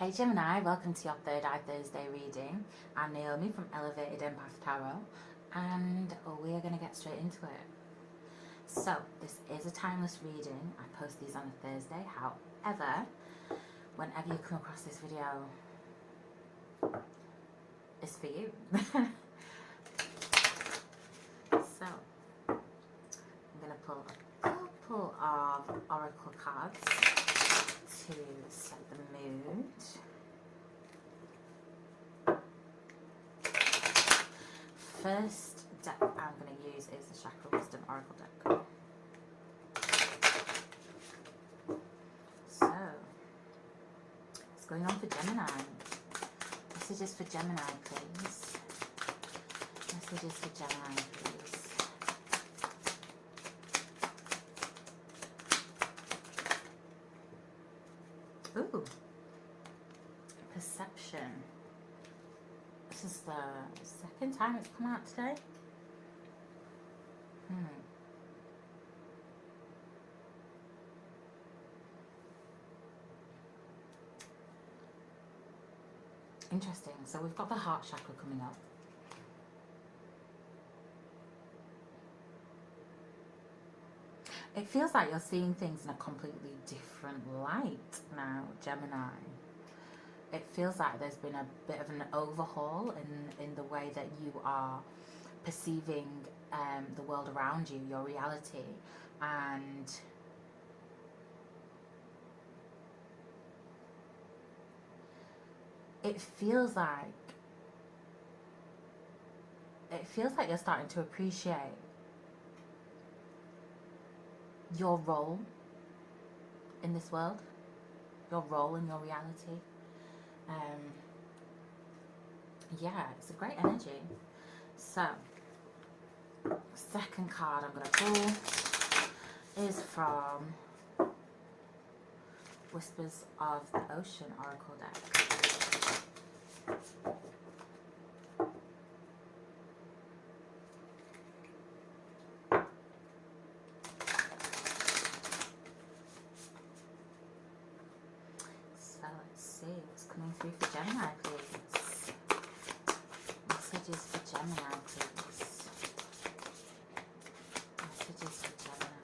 Hey Gemini, welcome to your Third Eye Thursday reading. I'm Naomi from Elevated Empath Tarot, and we are going to get straight into it. So, this is a timeless reading. I post these on a Thursday. However, whenever you come across this video, it's for you. So, I'm going to pull a couple of oracle cards to set the mood. First deck I'm going to use is the Chakra Wisdom Oracle deck. So, what's going on for Gemini? Messages for Gemini, please. Messages for Gemini, please. Ooh, perception. This is the second time it's come out today. Interesting. So we've got the heart chakra coming up. It feels like you're seeing things in a completely different light now, Gemini. It feels like there's been a bit of an overhaul in the way that you are perceiving the world around you, your reality. And it feels like you're starting to appreciate your role in this world, your role in your reality. Yeah, it's a great energy. So, second card I'm going to pull is from Whispers of the Ocean Oracle deck. So let's see what's coming through for Gemini, please. Messages for Gemini, please. Messages for Gemini.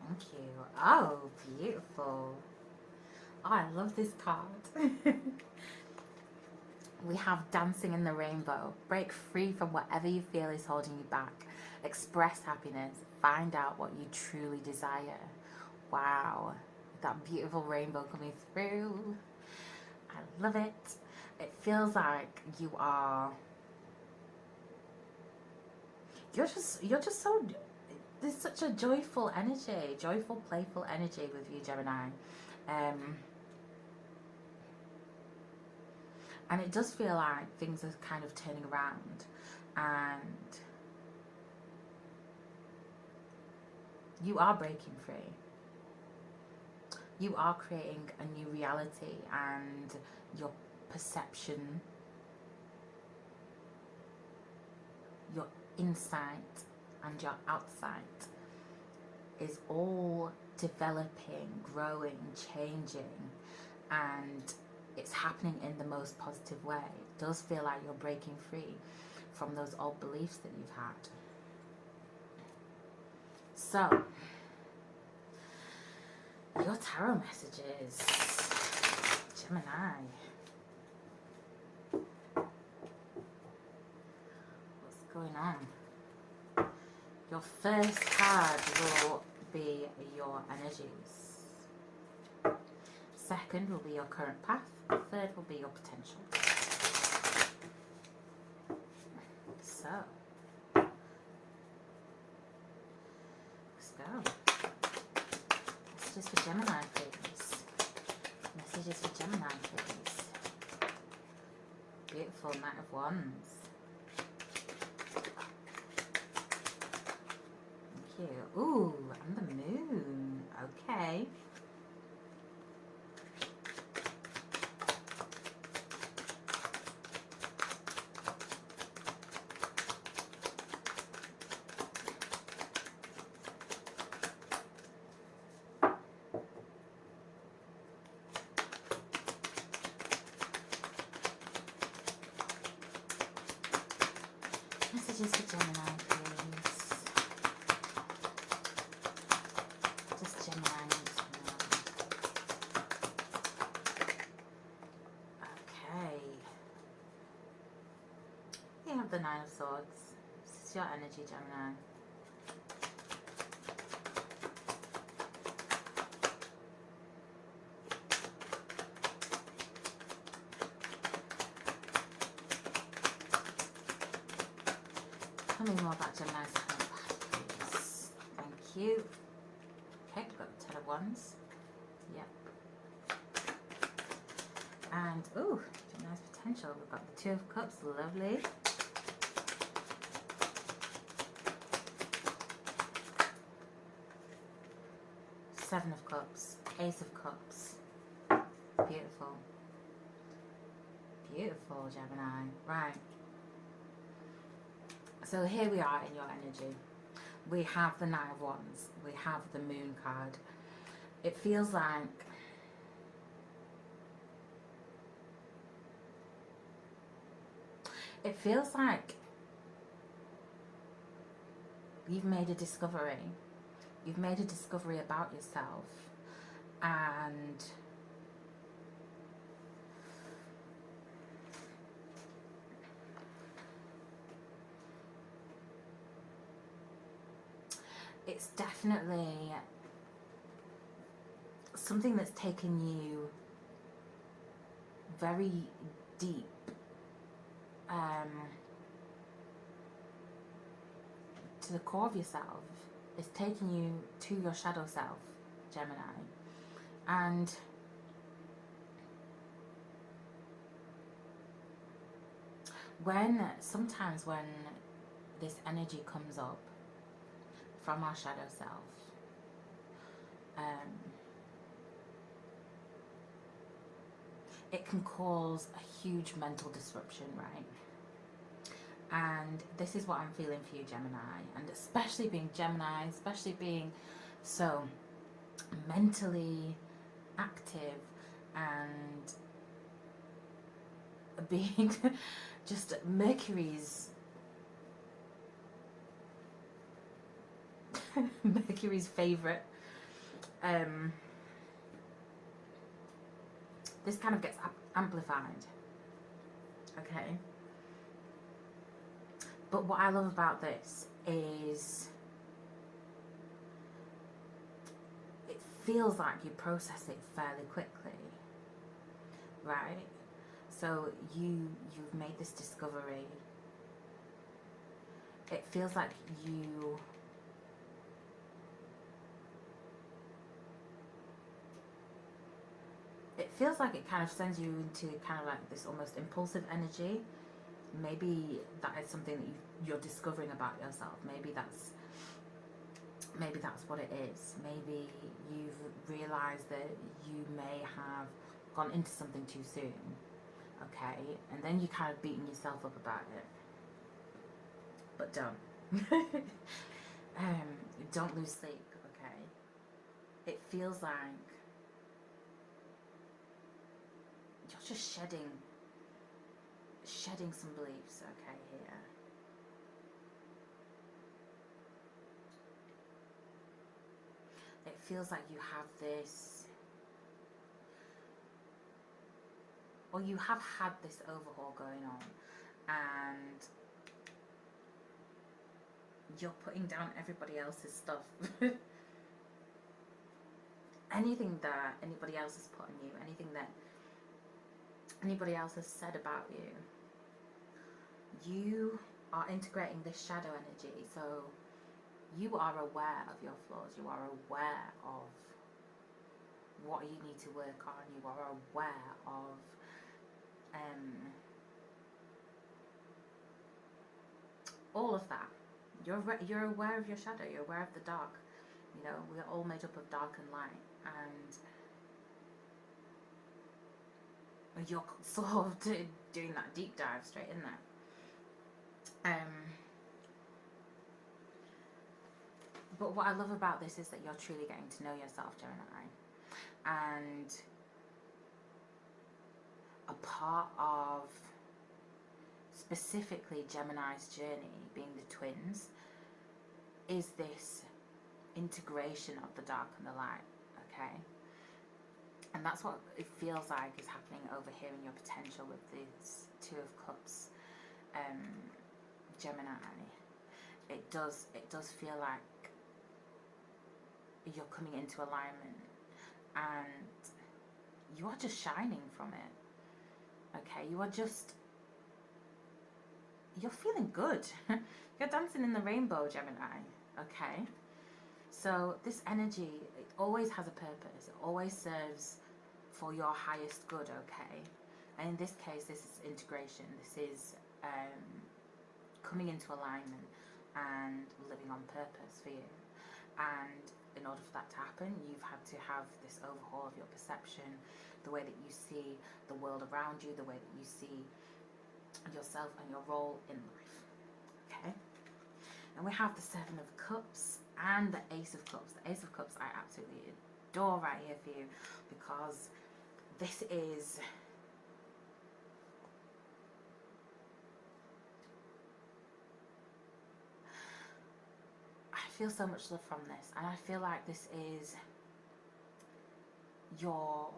Thank you. Oh, beautiful. Oh, I love this card. We have Dancing in the Rainbow. Break free from whatever you feel is holding you back. Express happiness. Find out what you truly desire. Wow. That beautiful rainbow coming through. I love it. It feels like you're just so, there's such a joyful energy, joyful, playful energy with you, Gemini. And it does feel like things are kind of turning around, and you are breaking free. You are creating a new reality, and your perception, your insight and your outsight is all developing, growing, changing, and it's happening in the most positive way. It does feel like you're breaking free from those old beliefs that you've had. So, your tarot messages, Gemini. What's going on? Your first card will be your energies. Second will be your current path. Third will be your potential. So, let's go. Messages for Gemini, please. Messages for Gemini, please. Beautiful Knight of Wands. Thank you. Ooh, and the moon. Okay. messages for Gemini, please. Just Gemini needs to know. Okay. You have the Nine of Swords. This is your energy, Gemini. Tell me more about Gemini's Empath, please. Thank you. Okay, we've got the Ten of Wands. Yep. And, ooh, Gemini's potential. We've got the Two of Cups. Lovely. Seven of Cups. Ace of Cups. Beautiful. Beautiful, Gemini. Right. So here we are in your energy. We have the Nine of Wands. We have the Moon card. It feels like you've made a discovery. You've made a discovery about yourself, and it's definitely something that's taken you very deep, to the core of yourself. It's taking you to your shadow self, Gemini. And sometimes when this energy comes up from our shadow self, it can cause a huge mental disruption, right? And this is what I'm feeling for you, Gemini. And especially being Gemini, especially being so mentally active and being just Mercury's favorite. This kind of gets amplified. Okay. But what I love about this is it feels like you process it fairly quickly, right? So you've made this discovery. It feels like it kind of sends you into kind of like this almost impulsive energy. Maybe that is something that you're discovering about yourself. Maybe that's what it is. Maybe you've realized that you may have gone into something too soon, okay, and then you're kind of beating yourself up about it. But don't. Don't lose sleep, okay? It feels like you're just shedding some beliefs, okay, here. It feels like you have this, or you have had this overhaul going on, and you're putting down everybody else's stuff. Anything that anybody else has put on you, anything that anybody else has said about you, you are integrating this shadow energy. So you are aware of your flaws. You are aware of what you need to work on. You are aware of all of that. You're aware of your shadow. You're aware of the dark. You know, we're all made up of dark and light, and you're sort of doing that deep dive straight in there. But what I love about this is that you're truly getting to know yourself, Gemini, and a part of specifically Gemini's journey, being the twins, is this integration of the dark and the light, okay? And that's what it feels like is happening over here in your potential with this Two of Cups, Gemini. It does feel like you're coming into alignment and you are just shining from it, okay? You're feeling good. You're dancing in the rainbow, Gemini, okay? So this energy, it always has a purpose. It always serves for your highest good, okay? And in this case, this is integration. This is coming into alignment and living on purpose for you. And in order for that to happen, you've had to have this overhaul of your perception, the way that you see the world around you, the way that you see yourself and your role in life, okay? And we have the Seven of Cups and the Ace of Cups. The Ace of Cups I absolutely adore right here for you, because this is I feel so much love from this, and I feel like this is your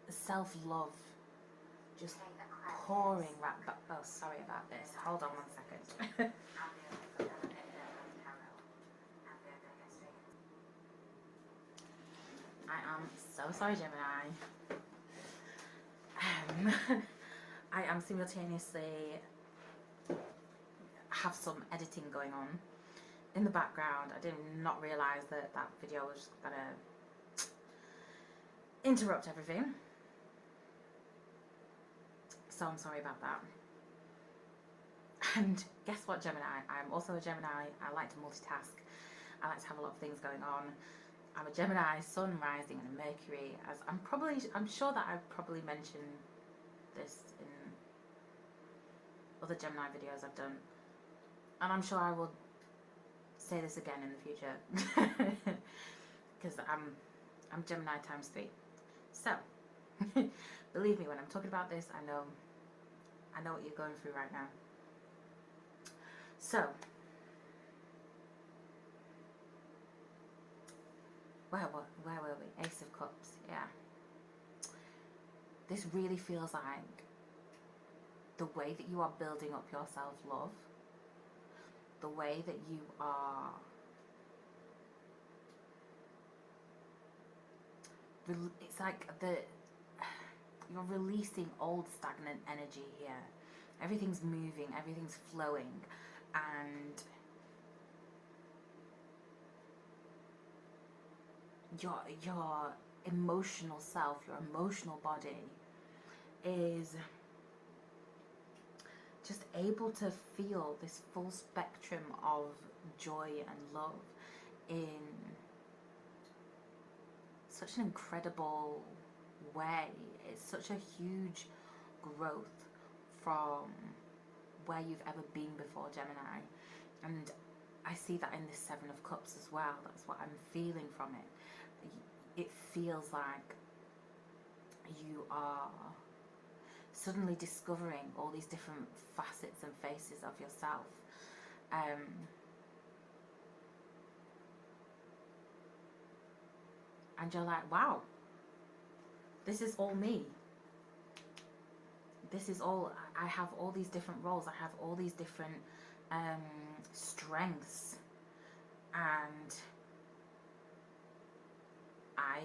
self-love just pouring right back. Oh, sorry about this. Hold on 1 second. I am so sorry, Gemini. I am simultaneously have some editing going on in the background. I did not realise that that video was gonna interrupt everything. So I'm sorry about that. And guess what, Gemini? I'm also a Gemini. I like to multitask. I like to have a lot of things going on. I'm a Gemini, Sun, Rising, and a Mercury. As I'm sure that I've probably mentioned this in other Gemini videos I've done, and I'm sure I will say this again in the future, because I'm Gemini times 3. So believe me, when I'm talking about this, I know what you're going through right now. So where were we? Ace of Cups, yeah. This really feels like the way that you are building up your self-love, the way that you are it's like you're releasing old stagnant energy here. Everything's moving, everything's flowing, and your emotional self, your emotional body is just able to feel this full spectrum of joy and love in such an incredible way. It's such a huge growth from where you've ever been before, Gemini. And I see that in this Seven of Cups as well. That's what I'm feeling from it. It feels like you are suddenly discovering all these different facets and faces of yourself. And you're like, wow, this is all me. This is all, I have all these different roles. I have all these different strengths. And I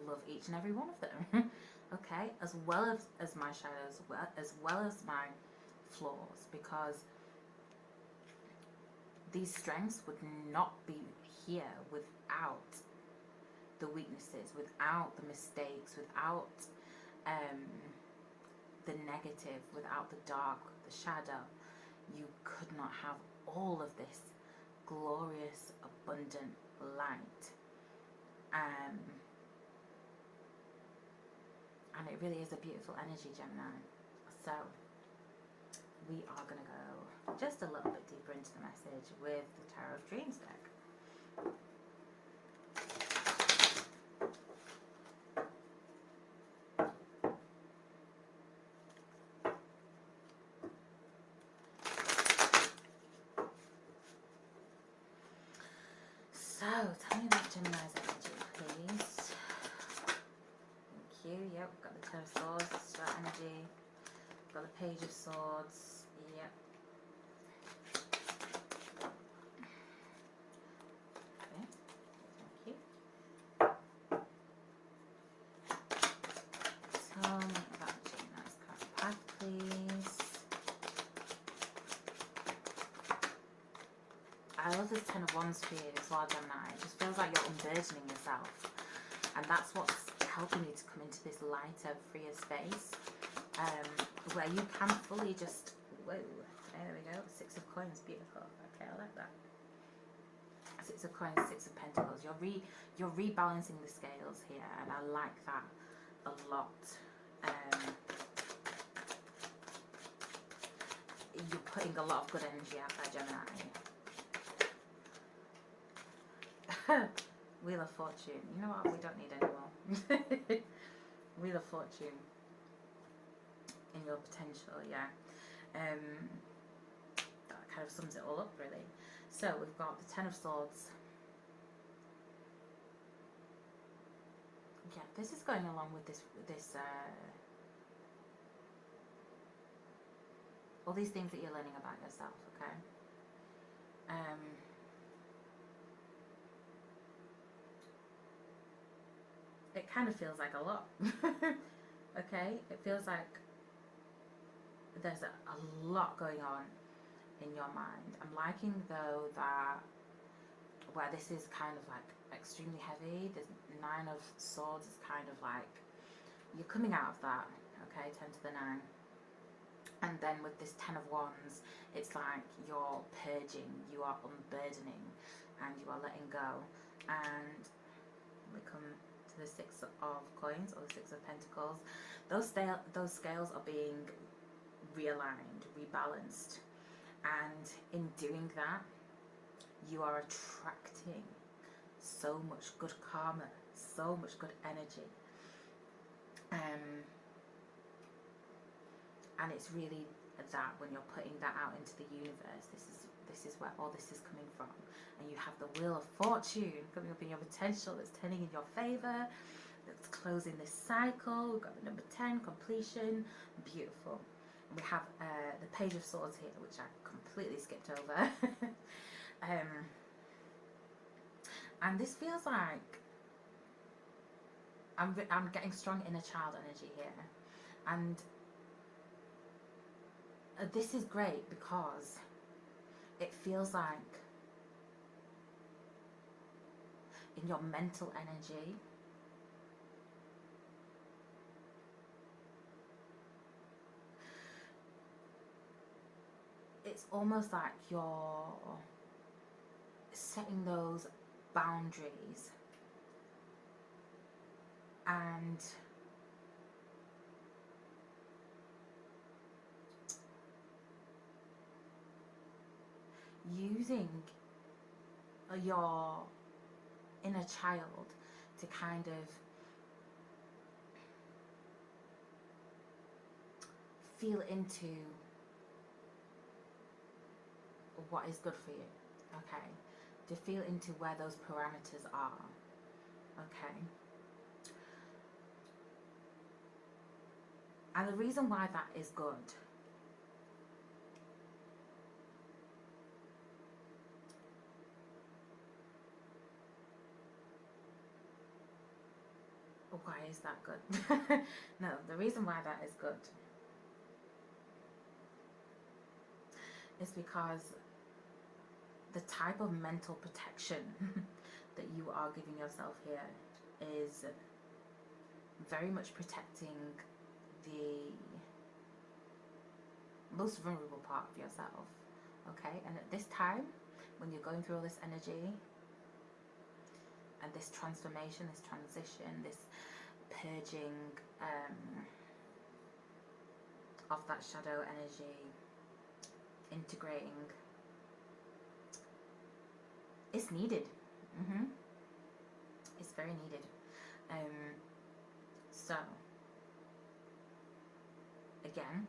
love each and every one of them. Okay, as well as my shadows, as well as my flaws, because these strengths would not be here without the weaknesses, without the mistakes, without the negative, without the dark, the shadow. You could not have all of this glorious, abundant light. And it really is a beautiful energy, Gemini. So we are going to go just a little bit deeper into the message with the Tarot of Dreams deck. So, tell me about Gemini's energy, please. Thank you. Yep, we've got the Ten of Swords, this is your energy. We've got the Page of Swords. Yep. Okay, thank you. Tell me about Gemini's current path, please. I love this Ten of Wands for you as well, Gemini. It just feels like you're unburdening yourself. And that's what's helping you to come into this lighter, freer space. Where you can fully just... Whoa, there we go. Six of Coins, beautiful. Okay, I like that. Six of Coins, Six of Pentacles. You're rebalancing the scales here, and I like that a lot. You're putting a lot of good energy out there, Gemini. Wheel of Fortune. You know what? We don't need any more. Wheel of Fortune. In your potential, yeah. That kind of sums it all up, really. So we've got the Ten of Swords. Yeah, this is going along with this all these things that you're learning about yourself, okay? It kind of feels like a lot. Okay, it feels like there's a lot going on in your mind. I'm liking though that where this is kind of like extremely heavy, the Nine of Swords is kind of like you're coming out of that, okay, 10 to the 9. And then with this Ten of Wands, it's like you're purging, you are unburdening, and you are letting go. And we come to the Six of Coins or the Six of Pentacles. Those scales are being realigned, rebalanced, and in doing that, you are attracting so much good karma, so much good energy, and it's really that when you're putting that out into the universe, this is where all this is coming from. And you have the Wheel of Fortune coming up in your potential, that's turning in your favor, that's closing this cycle. We've got the number 10, completion, beautiful. And we have the Page of Swords here, which I completely skipped over. And this feels like I'm getting strong inner child energy here, and this is great because it feels like in your mental energy, it's almost like you're setting those boundaries and using your inner child to kind of feel into what is good for you, okay? To feel into where those parameters are, okay? And the reason why that is good why is that good? No, the reason why that is good is because the type of mental protection that you are giving yourself here is very much protecting the most vulnerable part of yourself, okay? And at this time, when you're going through all this energy and this transformation, this transition, this purging of that shadow energy, integrating, it's needed. It's very needed. So again,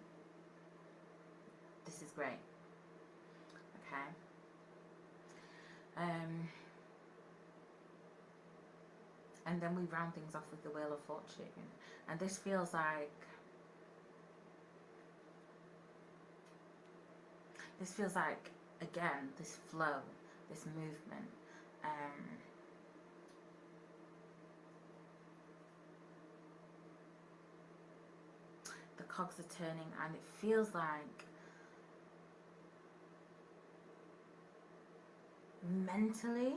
this is great, okay? And then we round things off with the Wheel of Fortune. And this feels like, again, this flow, this movement. The cogs are turning, and it feels like mentally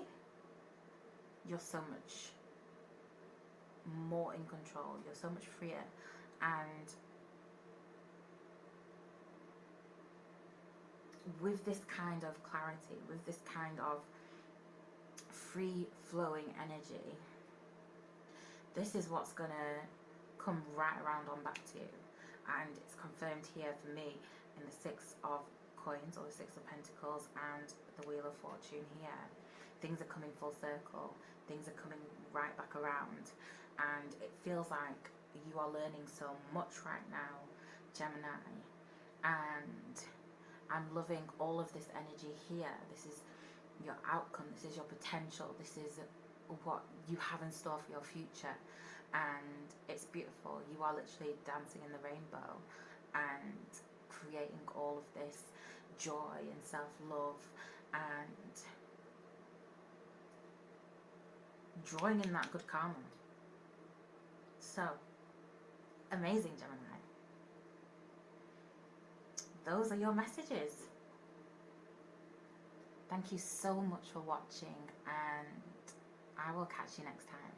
you're so much more in control, you're so much freer, and with this kind of clarity, with this kind of free flowing energy, this is what's gonna come right around on back to you. And it's confirmed here for me in the Six of Coins, or the Six of Pentacles, and the Wheel of Fortune here. Things are coming full circle, things are coming right back around, and it feels like you are learning so much right now, Gemini, and I'm loving all of this energy here. This is your outcome, this is your potential, this is what you have in store for your future, and it's beautiful. You are literally dancing in the rainbow and creating all of this joy and self-love and drawing in that good karma. So amazing, Gemini. Those are your messages. Thank you so much for watching, and I will catch you next time.